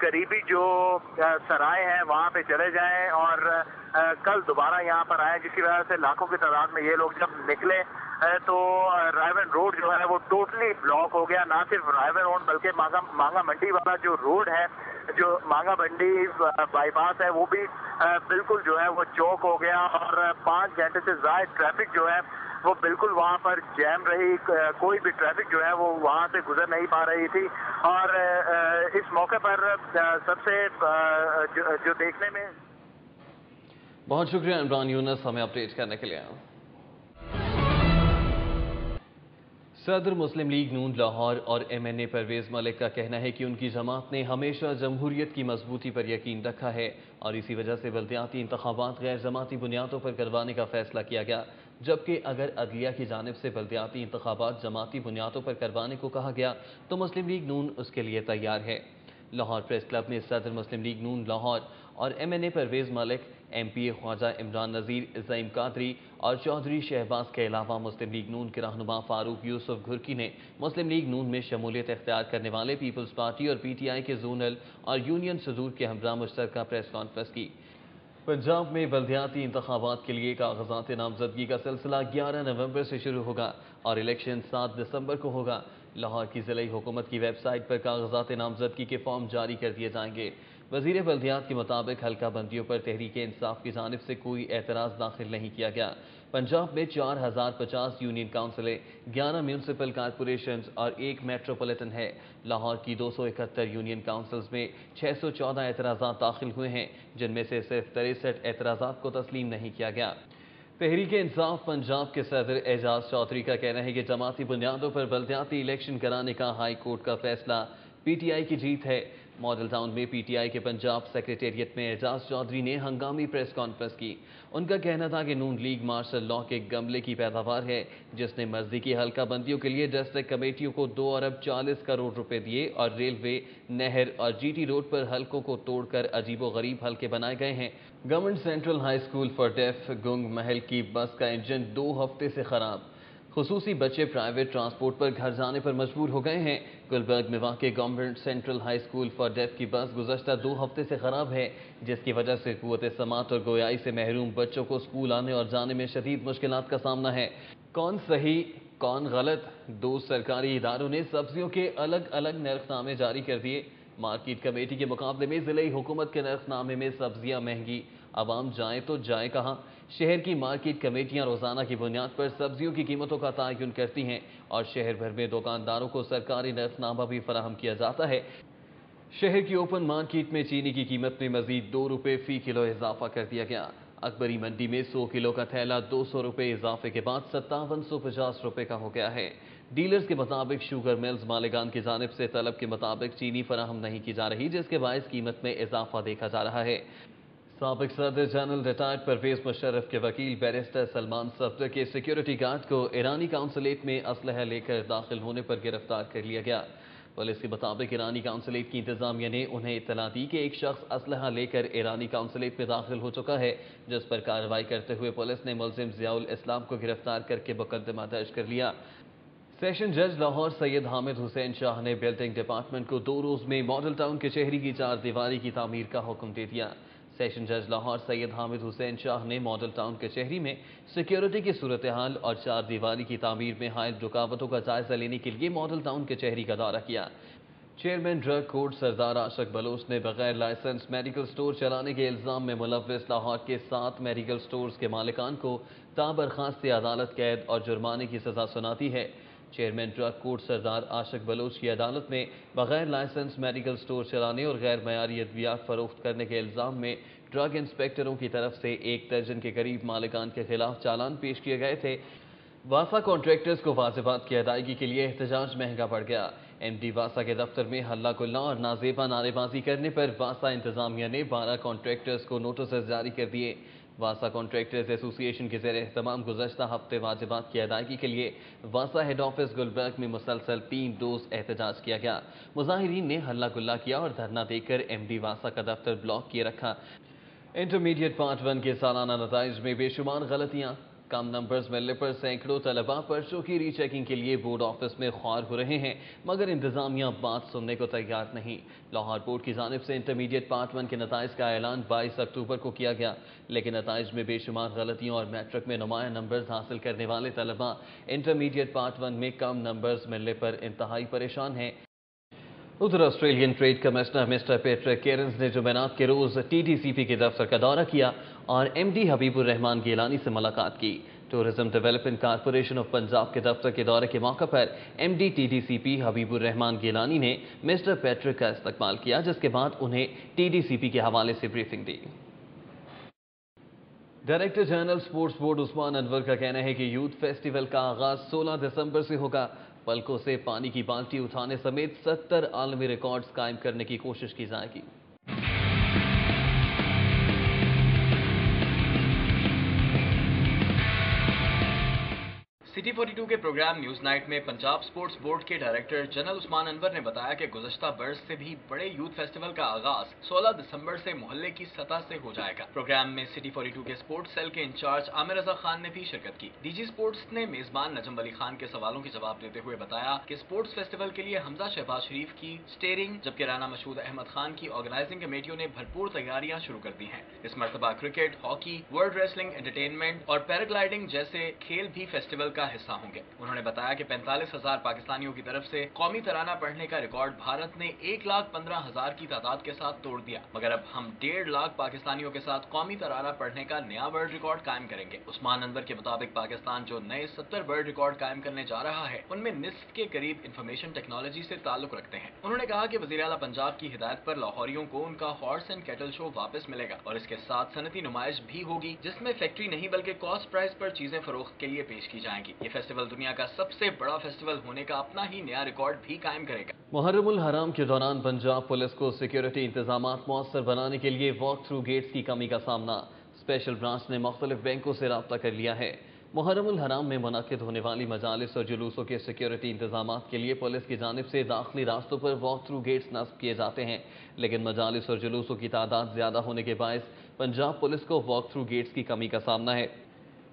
करीबी जो सराय हैं वहाँ पे चले जाएं और कल दोबारा यहाँ पर आए, जिसकी वजह से लाखों की तादाद में ये लोग जब निकले तो रायविंड रोड जो है वो टोटली ब्लॉक हो गया। ना सिर्फ रायविंड रोड बल्कि मांगा मंडी वाला जो रोड है, जो मांगा मंडी बाईपास है, वो भी बिल्कुल जो है वो चौक हो गया और 5 घंटे से ज़्यादा ट्रैफिक जो है वो बिल्कुल वहाँ पर जैम रही। कोई भी ट्रैफिक जो है वो वहाँ से गुजर नहीं पा रही थी। और इस मौके पर सबसे जो देखने में। बहुत शुक्रिया इमरान यूनुस हमें अपडेट करने के लिए। सदर मुस्लिम लीग नून लाहौर और MNA परवेज मलिक का कहना है कि उनकी जमात ने हमेशा जमहूरियत की मजबूती पर यकीन रखा है और इसी वजह से बल्दियाती इंतखाबात गैर जमाती बुनियादों पर करवाने का फैसला किया गया, जबकि अगर अदलिया की जानिब से बल्दियाती इंतखाबात जमाती बुनियादों पर करवाने को कहा गया तो मुस्लिम लीग नून उसके लिए तैयार है। लाहौर प्रेस क्लब में सदर मुस्लिम लीग नून लाहौर اور MNA پرویز ملک، MPA خواجہ عمران نذیر، زعیم قادری اور چودھری شہباز کے علاوہ مسلم لیگ نون کے رہنما فاروق یوسف گھرکی نے مسلم لیگ نون میں شمولیت اختیار کرنے والے پیپلز پارٹی اور PTI کے زونل اور یونین صدور کے ہمراہ مشترکہ پریس کانفرنس کی۔ پنجاب میں بلدیاتی انتخابات کے لیے کاغذات نامزدگی کا سلسلہ 11 نومبر سے شروع ہوگا اور الیکشن 7 دسمبر کو ہوگا۔ لاہور کی ضلعی حکومت کی ویب سائٹ پر کاغذات نامزدگی کے فارم جاری کر دیے جائیں گے۔ وزیر بلدیات کے مطابق حلقہ بندیوں پر تحریک انصاف کی جانب سے کوئی اعتراض داخل نہیں کیا گیا۔ پنجاب میں 4050 یونین کاؤنسلیں، 11 میونسپل کارپوریشنز اور 1 میٹروپولیٹن ہے۔ لاہور کی 271 یونین کاؤنسلز میں 614 اعتراضات داخل ہوئے ہیں، جن میں سے صرف 63 اعتراضات کو تسلیم نہیں کیا گیا۔ تحریک انصاف پنجاب کے صدر اعجاز چودھری کا کہنا ہے کہ جماعتی بنیادوں پر بلدیاتی الیکشن کرانے کا ہائی کورٹ کا فیصلہ PTI کی جیت ہے۔ ماڈل ٹاؤن میں PTI کے پنجاب سیکریٹریٹ میں اعجاز چودھری نے ہنگامی پریس کانفرنس کی۔ ان کا کہنا تھا کہ نون لیگ مارشل لاء کے گملے کی پیداوار ہے، جس نے مرضی کی حلقہ بندیوں کے لیے ڈسٹرکٹ کمیٹیوں کو 2 ارب 40 کروڑ روپے دیے اور ریلوے، نہر اور GT روڈ پر حلقوں کو توڑ کر عجیب و غریب حلقے بنائے گئے ہیں۔ Government central high school for deaf Gung Mahal کی بس کا انجن 2 ہفتے سے خراب۔ خصوصی بچے پرائیویٹ ٹرانسپورٹ پر گھر جانے پر مجبور ہو گئے ہیں۔ گلبرگ میں واقع government central high school for deaf کی بس گزشتہ 2 ہفتے سے خراب ہے، جس کی وجہ سے قوت سماعت اور گویائی سے محروم بچوں کو اسکول آنے اور جانے میں شدید مشکلات کا سامنا ہے۔ کون صحیح کون غلط؟ 2 سرکاری اداروں نے سبزیوں کے الگ الگ نرخ نامے جاری کر دیے۔ مارکیٹ کمیٹی کے مقابلے میں ضلعی حکومت کے نرخ نامے میں سبزیاں مہنگی، عوام جائیں تو جائیں کہاں؟ شہر کی مارکیٹ کمیٹیاں روزانہ کی بنیاد پر سبزیوں کی قیمتوں کا تعین کرتی ہیں اور شہر بھر میں دکانداروں کو سرکاری نرخ نامہ بھی فراہم کیا جاتا ہے۔ شہر کی اوپن مارکیٹ میں چینی کی قیمت میں مزید 2 روپے فی کلو اضافہ کر دیا گیا۔ اکبری منڈی میں 100 کلو کا تھیلا 200 روپے اضافے کے بعد 5750 روپے کا ہو گیا ہے۔ ڈیلرز کے مطابق شوگر ملز مالکان کی جانب سے طلب کے مطابق چینی فراہم نہیں کی جا رہی، جس کے باعث قیمت میں اضافہ دیکھا جا رہا ہے۔ سابق صدر جنرل ریٹائرڈ پرویز مشرف کے وکیل بیرسٹر سلمان صفدر کے سیکیورٹی گارڈ کو ایرانی قونصلیٹ میں اسلحہ لے کر داخل ہونے پر گرفتار کر لیا گیا۔ پولیس کے مطابق ایرانی قونصلیٹ کی انتظامیہ نے انہیں اطلاع دی کہ ایک شخص اسلحہ لے کر ایرانی قونصلیٹ میں داخل ہو چکا ہے، جس پر کارروائی کرتے ہوئے پولیس نے ملزم ضیاء الاسلام کو گرفتار کر کے مقدمہ درج کر لیا۔ سیشن جج لاہور سید حامد حسین شاہ نے بلڈنگ ڈپارٹمنٹ کو 2 روز میں ماڈل ٹاؤن کچہری کی 4 دیواری کی تعمیر کا حکم دے دیا۔ سیشن جج لاہور سید حامد حسین شاہ نے ماڈل ٹاؤن کچہری میں سیکیورٹی کی صورتحال اور 4 دیواری کی تعمیر میں حائل رکاوٹوں کا جائزہ لینے کے لیے ماڈل ٹاؤن کچہری کا دورہ کیا۔ چیئرمین ڈرگ کورٹ سردار عاشق بلوچ نے بغیر لائسنس میڈیکل سٹور چلانے کے الزام میں ملوث لاہور کے 7 میڈیکل سٹورز کے مالکان کو تابرخاست عدالت قید اور جرمانے کی سزا سناتی ہے۔ چیئرمین ڈرگ کورٹ سردار عاشق بلوچ کی عدالت میں بغیر لائسنس میڈیکل سٹور چلانے اور غیر معیاری ادویات فروخت کرنے کے الزام میں ڈرگ انسپیکٹروں کی طرف سے 1 درجن کے قریب مالکان کے خلاف چالان پیش کیے گئے تھے۔ واسا کانٹریکٹرز کو واجبات کی ادائیگی کے لیے احتجاج مہنگا پڑ گیا۔ MD واسا کے دفتر میں ہلہ گلا اور نازیبا نعرے بازی کرنے پر واسا انتظامیہ نے 12 کانٹریکٹرز کو نوٹسز جاری کر دیے۔ واسا کانٹریکٹرز ایسوسی ایشن کے زیر اہتمام گزشتہ ہفتے واجبات کی ادائیگی کے لیے واسا ہیڈ آفس گلبرگ میں مسلسل 3 روز احتجاج کیا گیا۔ مظاہرین نے ہلہ گلا کیا اور دھرنا دے کر MD واسا کا دفتر بلاک کیے رکھا۔ انٹرمیڈیٹ پارٹ 1 کے سالانہ نتائج میں بے شمار غلطیاں، کم نمبرز ملنے پر سینکڑوں طلباء پرچوں کی ری چیکنگ کے لیے بورڈ آفس میں خوار ہو رہے ہیں، مگر انتظامیہ بات سننے کو تیار نہیں۔ لاہور بورڈ کی جانب سے انٹرمیڈیٹ پارٹ 1 کے نتائج کا اعلان 22 اکتوبر کو کیا گیا، لیکن نتائج میں بے شمار غلطیوں اور میٹرک میں نمایاں نمبرز حاصل کرنے والے طلباء انٹرمیڈیٹ پارٹ 1 میں کم نمبرز ملنے پر انتہائی پریشان ہیں۔ ادھر Australian trade commissioner mister Patrick Cairns نے جمعرات کے روز TTCP کے دفتر کا دورہ کیا اور MD حبیب الرحمان گیلانی سے ملاقات کی۔ Tourism development corporation of Punjab کے دفتر کے دورے کے موقع پر MD TTCP حبیب الرحمان گیلانی نے مسٹر پیٹرک کا استقبال کیا، جس کے بعد انہیں TTCP کے حوالے سے بریفنگ دی۔ ڈائریکٹر جنرل سپورٹس بورڈ عثمان انور کا کہنا ہے کہ یوتھ فیسٹیول کا آغاز 16 دسمبر سے ہوگا۔ پلکوں سے پانی کی بالٹی اٹھانے سمیت 70 عالمی ریکارڈز قائم کرنے کی کوشش کی جائے گی۔ सिटी 42 के प्रोग्राम न्यूज नाइट में पंजाब स्पोर्ट्स बोर्ड के डायरेक्टर जनरल उस्मान अनवर ने बताया कि गुज़श्ता बरस से भी बड़े यूथ फेस्टिवल का आगाज 16 दिसंबर से मोहल्ले की सतह से हो जाएगा। प्रोग्राम में सिटी 42 के स्पोर्ट्स सेल के इंचार्ज आमिर रजा खान ने भी शिरकत की। डीजी स्पोर्ट्स ने मेजबान नजम अली खान के सवालों के जवाब देते हुए बताया कि स्पोर्ट्स फेस्टिवल के लिए हमजा शहबाज शरीफ की स्टेयरिंग जबकि राना मशहूद अहमद खान की ऑर्गेनाइजिंग कमेटियों ने भरपूर तैयारियां शुरू कर दी हैं। इस मरतबा cricket, hockey, world wrestling, entertainment और पैराग्लाइडिंग जैसे खेल भी फेस्टिवल का हिस्सा होंगे। उन्होंने बताया कि 45,000 पाकिस्तानियों की तरफ से कौमी तराना पढ़ने का रिकॉर्ड भारत ने 1,15,000 की तादाद के साथ तोड़ दिया, मगर अब हम 1.5 लाख पाकिस्तानियों के साथ कौमी तराना पढ़ने का नया वर्ल्ड रिकॉर्ड कायम करेंगे। उस्मान अनवर के मुताबिक पाकिस्तान जो नए 70 वर्ल्ड रिकॉर्ड कायम करने जा रहा है उनमें निस्फ के करीब इंफॉर्मेशन टेक्नोलॉजी से ताल्लुक रखते हैं। उन्होंने कहा कि वज़ीर आला पंजाब की हिदायत पर लाहौरियों को उनका हॉर्स एंड कैटल शो वापस मिलेगा और इसके साथ सनती नुमाइश भी होगी जिसमें फैक्ट्री नहीं बल्कि कॉस्ट प्राइस पर चीजें फरोख्त के लिए पेश की जाएंगी। ये फेस्टिवल दुनिया का सबसे बड़ा फेस्टिवल होने का अपना ही नया रिकॉर्ड भी कायम करेगा। मुहर्रमुल हराम के दौरान पंजाब पुलिस को सिक्योरिटी इंतजामात मौसर बनाने के लिए वॉक थ्रू गेट्स की कमी का सामना। स्पेशल ब्रांच ने मुख्तलिफ बैंकों से राब्ता कर लिया है। मुहर्रमुल हराम में मुनाकिद होने वाली मजालिस और जुलूसों के सिक्योरिटी इंतजामात के लिए पुलिस की जानिब से दाखिली रास्तों पर वॉक थ्रू गेट्स नस्ब किए जाते हैं, लेकिन मजालिस और जुलूसों की तादाद ज्यादा होने के बायस पंजाब पुलिस को वॉक थ्रू गेट्स की कमी का सामना है।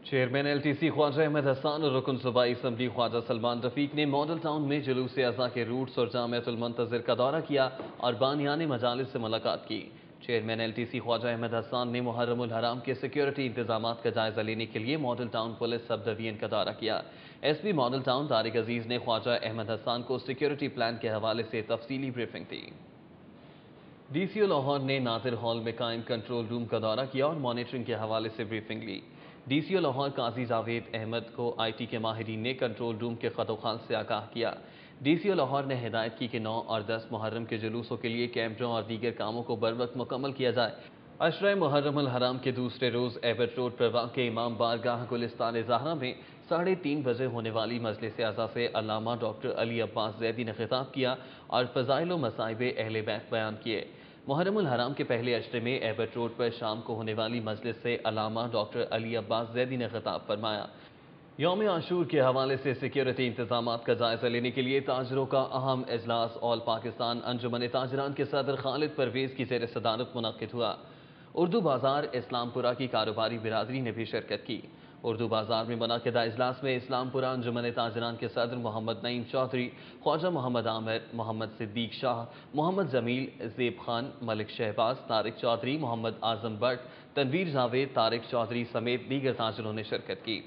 चेयरमैन LTC ख्वाजा अहमद हसन और रुकन सूबाई असम्बली ख्वाजा सलमान रफीक ने मॉडल टाउन में जुलूस अज़ा के रूट्स और जामियातुल मुंतज़िर का दौरा किया और बानियान मजालिस से मुलाकात की। चेयरमैन LTC ख्वाजा अहमद हसन ने मुहर्रमुल हराम के सिक्योरिटी इंतजामात का जायजा लेने के लिए model town police sub division का दौरा किया। SP मॉडल टाउन तारिक अजीज ने ख्वाजा अहमद हसन को सिक्योरिटी प्लान के हवाले से तफसीली ब्रीफिंग दी। DCO लाहौर ने नादिर हॉल में कायम कंट्रोल रूम का दौरा किया और मॉनिटरिंग के हवाले से ब्रीफिंग ली। DCO लाहौर काजी जावेद अहमद को IT के माहिरीन ने कंट्रोल रूम के खतोखाल से आगाह किया। DCO लाहौर ने हिदायत की कि 9 और 10 मुहर्रम के जुलूसों के लिए कैमरों और दीगर कामों को बर वक्त मुकम्मल किया जाए। अशरा मुहर्रमुल हराम के दूसरे रोज़ एबट रोड पर वाक़े इमाम बारगाह गुलिस्तान ज़हरा में 3:30 बजे होने वाली मजलिस अज़ा से अल्लामा डॉक्टर अली अब्बास ज़ैदी ने खिताब किया और फ़ज़ाइल व मसाइब अहले बैत बयान किए। मुहर्रमुल हराम के पहले अशरे में एबट रोड पर शाम को होने वाली मजलिस से अल्लामा डॉक्टर अली अब्बास ज़ैदी ने खिताब फरमाया। यौम आशूर के हवाले से सिक्योरिटी इंतजामात का जायजा लेने के लिए ताजरों का अहम इजलास ऑल पाकिस्तान अंजुमन ताजरान के सदर खालिद परवेज की ज़ेर सदारत मुनक़िद हुआ। उर्दू बाजार इस्लामपुरा की कारोबारी बिरादरी ने भी शिरकत की। उर्दू बाजार में मुनक़िदा इजलास में इस्लामपुरा अंजुमन ताजरान के सदर मोहम्मद नईम चौधरी, ख्वाजा मोहम्मद आमिर, मोहम्मद सिद्दीक शाह, मोहम्मद जमील, ज़ेब खान, मलिक शहबाज, तारिक चौधरी, मोहम्मद आजम भट्ट, तनवीर जावेद, तारिक चौधरी समेत दीगर ताजरों ने शिरकत की।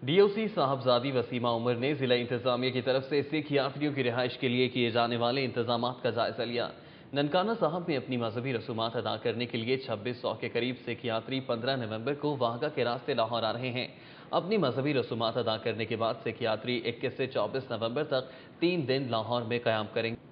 DOC साहबजादी वसीमा उमर ने जिला इंतजामिया की तरफ से सिख यात्रियों की रिहाइश के लिए किए जाने वाले इंतजामात का जायजा लिया। ननकाना साहब में अपनी मजहबी रसूमात अदा करने के लिए 2600 के करीब सिख यात्री 15 नवंबर को वाहगा के रास्ते लाहौर आ रहे हैं। अपनी मजहबी रसूमात अदा करने के बाद सिख यात्री 21 से 24 नवंबर तक 3 दिन लाहौर में क़याम करेंगे।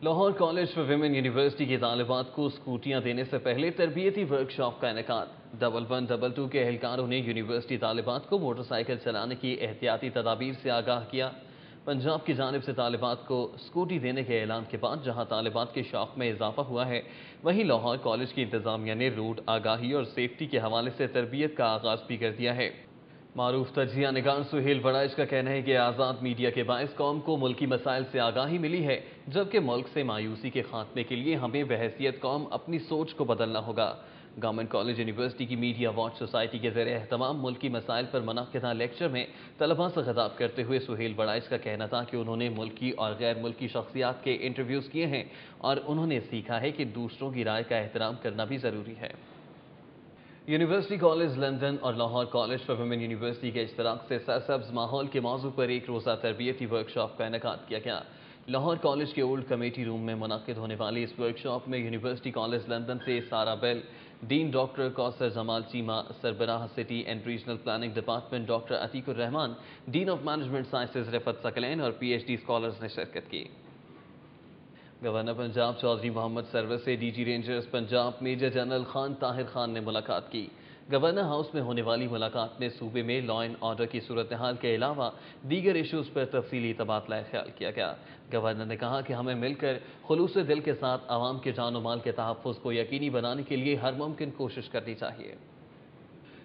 Lahore college for women university के तालिबात को स्कूटियाँ देने से पहले तरबियती वर्कशॉप का इनेकाद। 1122 के एहलकारों ने यूनिवर्सिटी तालिबात को मोटरसाइकिल चलाने की एहतियाती तदाबीर से आगाह किया। पंजाब की जानिब से तालिबात को स्कूटी देने के ऐलान के बाद जहां तालिबात के शौक में इजाफा हुआ है, वहीं लाहौर कॉलेज की इंतजामिया ने रोड आगाही और सेफ्टी के हवाले से तरबियत का आगाज भी कर दिया है। मारूफ तजिया निगार सुहेल वड़ाइच का कहना है कि आज़ाद मीडिया के बायस कौम को मुल्की मसाइल से आगाही मिली है, जबकि मुल्क से मायूसी के खात्मे के लिए हमें बहैसियत कौम अपनी सोच को बदलना होगा। गवर्नमेंट कॉलेज यूनिवर्सिटी की मीडिया वॉच सोसाइटी के ज़रिए एहतमाम मुल्की मसाइल पर मुनक़िदा लेक्चर में तलबा से खिताब करते हुए सुहेल वड़ाइच का कहना था कि उन्होंने मुल्की और गैर मुल्की शख्सियात के इंटरव्यूज़ किए हैं और उन्होंने सीखा है कि दूसरों की राय का एहतराम करना भी ज़रूरी है। यूनिवर्सिटी कॉलेज लंदन और Lahore college for women university के इश्तराक से सरसब्ज़ माहौल के मौजू पर एक रोज़ा तरबियती वर्कशॉप का इनेकाद किया गया। लाहौर कॉलेज के ओल्ड कमेटी रूम में मुनक़िद होने वाली इस वर्कशॉप में यूनिवर्सिटी कॉलेज लंदन से Sarah Bell, dean doctor Kausar Jamal Cheema, सरबराह city and regional planning department doctor Atiqur Rahman, dean of management sciences Rifat Saqlain और PhD स्कॉलर्स ने शिरकत की। गवर्नर पंजाब चौधरी मोहम्मद सरवर से DG rangers Punjab major general Khan Tahir Khan ने मुलाकात की। गवर्नर हाउस में होने वाली मुलाकात में सूबे में लॉ एंड ऑर्डर की सूरत हाल के अलावा दीगर इशूज़ पर तफसीली तबादला ख्याल किया गया। गवर्नर ने कहा कि हमें मिलकर खुलूस दिल के साथ आवाम के जान और माल के तहफ़्फ़ुज़ को यकीनी बनाने के लिए हर मुमकिन कोशिश करनी चाहिए।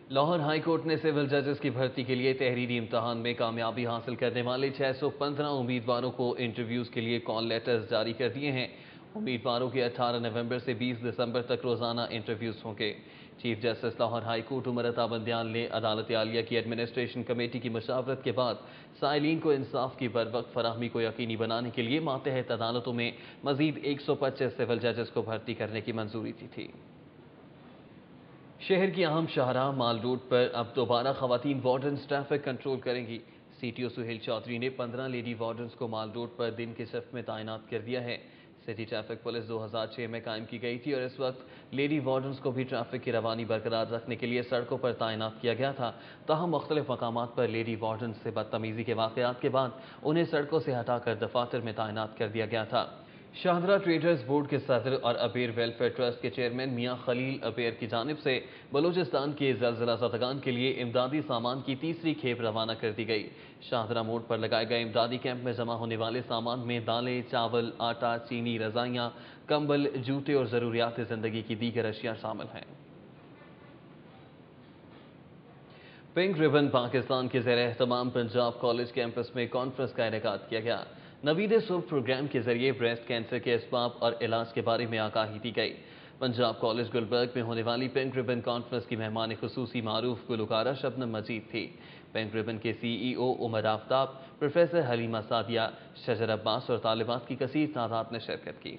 لاہور ہائی کورٹ نے سول ججز کی بھرتی کے لیے تحریری امتحان میں کامیابی حاصل کرنے والے 615 امیدواروں کو انٹرویوز کے لیے کال لیٹرز جاری کر دیے ہیں۔ امیدواروں کے 18 نومبر سے 20 دسمبر تک روزانہ انٹرویوز ہوں گے۔ Chief justice Lahore high court Umar Ata Bandial نے عدالت عالیہ کی ایڈمنسٹریشن کمیٹی کی مشاورت کے بعد سائلین کو انصاف کی بروقت فراہمی کو یقینی بنانے کے لیے ماتحت عدالتوں میں مزید 125 سول ججز کو بھرتی کرنے کی منظوری دی تھی۔ شہر کی اہم شاہراہ مال روڈ پر اب دوبارہ خواتین وارڈنز ٹریفک کنٹرول کریں گی۔ C T O Sohail Chaudhry نے 15 لیڈی وارڈنز کو مال روڈ پر دن کے شفٹ میں تعینات کر دیا ہے۔ سٹی ٹریفک پولیس 2006 میں قائم کی گئی تھی اور اس وقت لیڈی وارڈنز کو بھی ٹریفک کی روانی برقرار رکھنے کے لیے سڑکوں پر تعینات کیا گیا تھا۔ تاہم مختلف مقامات پر لیڈی وارڈنز سے بدتمیزی کے واقعات کے بعد انہیں سڑکوں سے ہٹا کر دفاتر میں تعینات کر دیا گیا تھا۔ شاہدرہ ٹریڈرز بورڈ کے صدر اور ابیر ویلفیئر ٹرسٹ کے چیئرمین میاں خلیل ابیر کی جانب سے بلوچستان کے زلزلہ زدگان کے لیے امدادی سامان کی تیسری کھیپ روانہ کر دی گئی۔ شاہدرہ موڑ پر لگائے گئے امدادی کیمپ میں جمع ہونے والے سامان میں دالیں، چاول، آٹا، چینی، رضائیاں، کمبل، جوتے اور ضروریات زندگی کی دیگر اشیاء شامل ہیں۔ پنک ریبن پاکستان کے زیر اہتمام پنجاب کالج کیمپس میں کانفرنس کا انعقاد کیا گیا۔ نوید صبح پروگرام کے ذریعے بریسٹ کینسر کے اسباب اور علاج کے بارے میں آگاہی دی گئی۔ پنجاب کالج گلبرگ میں ہونے والی پنک ریبن کانفرنس کی مہمان خصوصی معروف گلوکارہ شبنم مجید تھی۔ پنک ریبن کے سی ای او عمر آفتاب، پروفیسر حلیمہ سعدیہ، شجر عباس اور طالبات کی کثیر تعداد نے شرکت کی۔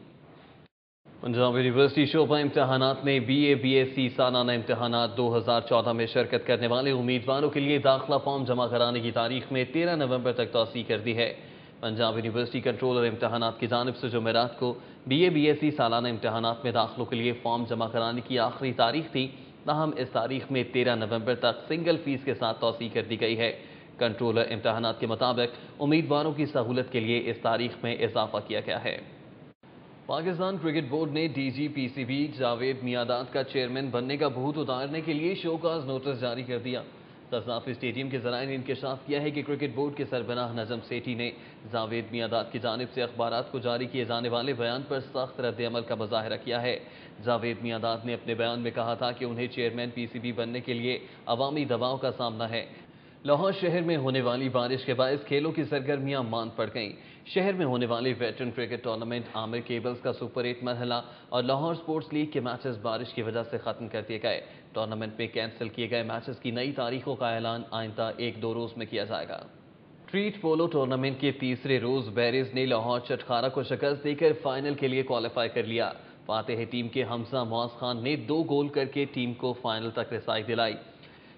پنجاب یونیورسٹی شعبہ امتحانات نے B A B S C سالانہ امتحانات 2014 میں شرکت کرنے والے امیدواروں کے لیے داخلہ فارم جمع کرانے کی تاریخ میں 13 نومبر تک توسیع کر دی ہے۔ پنجاب یونیورسٹی کنٹرولر امتحانات کی جانب سے جمعرات کو B A B S C سالانہ امتحانات میں داخلوں کے لیے فارم جمع کرانے کی آخری تاریخ تھی، تاہم اس تاریخ میں 13 نومبر تک سنگل فیس کے ساتھ توسیع کر دی گئی ہے۔ کنٹرولر امتحانات کے مطابق امیدواروں کی سہولت کے لیے اس تاریخ میں اضافہ کیا گیا ہے۔ پاکستان کرکٹ بورڈ نے ڈی جی پی سی بی جاوید میاداد کا چیئرمین بننے کا بھوت اتارنے کے لیے شوکاز نوٹس جاری کر دیا۔ قذافی اسٹیڈیم کے ذرائع نے انکشاف کیا ہے کہ کرکٹ بورڈ کے سربراہ نجم سیٹھی نے جاوید میاداد کی جانب سے اخبارات کو جاری کیے جانے والے بیان پر سخت رد عمل کا مظاہرہ کیا ہے۔ جاوید میاداد نے اپنے بیان میں کہا تھا کہ انہیں چیئرمین پی سی بی بننے کے لیے عوامی دباؤ کا سامنا ہے۔ لاہور شہر میں ہونے والی بارش کے باعث کھیلوں کی سرگرمیاں ماند پڑ گئیں۔ شہر میں ہونے والی ویٹرن کرکٹ ٹورنامنٹ عامر کیبلز کا سپر 8 مرحلہ اور لاہور سپورٹس لیگ کے میچز بارش کی وجہ سے ختم کر دیے گئے۔ ٹورنامنٹ میں کینسل کیے گئے میچز کی نئی تاریخوں کا اعلان آئندہ 1-2 روز میں کیا جائے گا۔ ٹریٹ پولو ٹورنامنٹ کے تیسرے روز بیریز نے لاہور چٹخارہ کو شکست دے کر فائنل کے لیے کوالیفائی کر لیا۔ فاتح ٹیم کے حمزہ معاذ خان نے 2 گول کر کے ٹیم کو فائنل تک رسائی دلائی۔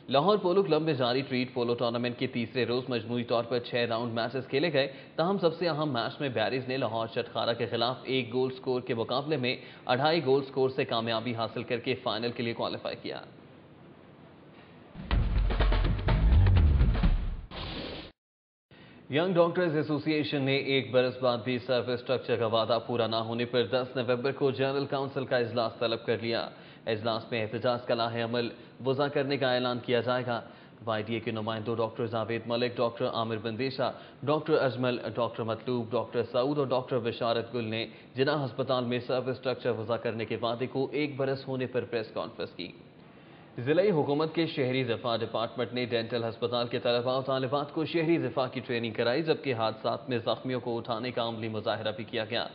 لاہور پولو کلب میں جاری ٹریٹ پولو ٹورنامنٹ کے تیسرے روز مجموعی طور پر 6 راؤنڈ میچز کھیلے گئے، تاہم سب سے اہم میچ میں بیریز نے لاہور چٹخارہ کے خلاف 1 گول سکور کے مقابلے میں 2.5 گول سکور سے کامیابی حاصل کر کے فائنل کے لیے کوالیفائی کیا۔ ینگ ڈاکٹرز ایسوسی ایشن نے 1 برس بعد بھی سروس اسٹرکچر کا وعدہ پورا نہ ہونے پر 10 نومبر کو جنرل کونسل کا اجلاس طلب کر لیا۔ اجلاس میں احتجاج کا لاہ عمل وضع کرنے کا اعلان کیا جائے گا۔ وائی ڈی اے کے نمائندوں ڈاکٹر جاوید ملک، ڈاکٹر عامر بندیشہ، ڈاکٹر اجمل، ڈاکٹر مطلوب، ڈاکٹر سعود اور ڈاکٹر بشارت گل نے جناح ہسپتال میں سروس اسٹرکچر وضع کرنے کے وعدے کو 1 برس ہونے پر پریس کانفرنس کی۔ ضلعی حکومت کے شہری دفاع ڈپارٹمنٹ نے ڈینٹل ہسپتال کے طلباء و طالبات کو شہری دفاع کی ٹریننگ کرائی، جبکہ حادثات میں زخمیوں کو اٹھانے کا عملی مظاہرہ بھی کیا گیا۔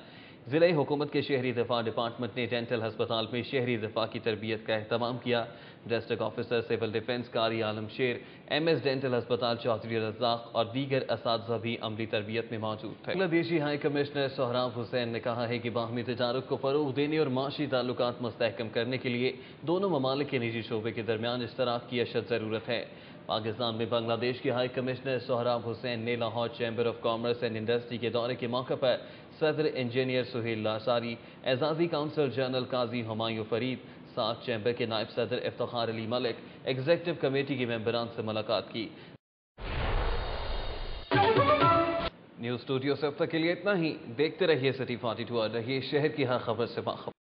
ضلعی حکومت کے شہری دفاع ڈپارٹمنٹ نے ڈینٹل ہسپتال میں شہری دفاع کی تربیت کا اہتمام کیا۔ ڈسٹرکٹ آفیسر سول ڈیفنس قاری عالم شیر، ایم ایس ڈینٹل ہسپتال چودھری رزاق اور دیگر اساتذہ بھی عملی تربیت میں موجود تھے۔ بنگلہ دیشی ہائی کمشنر سہراب حسین نے کہا ہے کہ باہمی تجارت کو فروغ دینے اور معاشی تعلقات مستحکم کرنے کے لیے دونوں ممالک کے نجی شعبے کے درمیان اشتراک کی اشد ضرورت ہے۔ پاکستان میں بنگلہ دیش کے ہائی کمشنر سہراب حسین نے Lahore chamber of commerce and industry کے دورے کے موقع پر صدر انجینئر سہیل لاشاری، اعزازی کونسل جنرل قاضی ہمایوں فرید، ساتھ چیمبر کے نائب صدر افتخار علی ملک، ایگزیکٹو کمیٹی کے ممبران سے ملاقات کی۔ نیوز اسٹوڈیو سے اب تک کے لیے اتنا ہی۔ دیکھتے رہیے سٹی 42 اور رہیے شہر کی ہر خبر سے باخبر۔